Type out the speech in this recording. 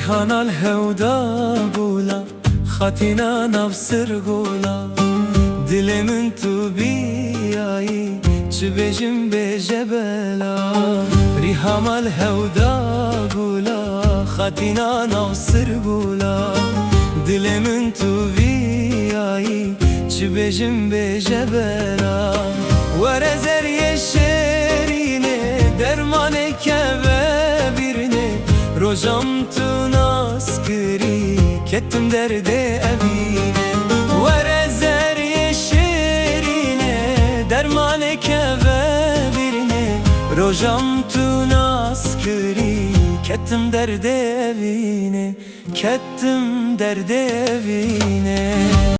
ریحان الهودا بولا خاتینا نفسر گولا دل من تو بیایی چه بجم بجه بلا ریحان الهودا بولا خاتینا نفسر گولا دل من تو بیایی چه بجم بجه بلا ورزر yeşerine derman keve birine rojam tu naskri kettim derde evine ورزر yeşerine derman keve birine rojam tu naskri kettim derde evine kettim derde evine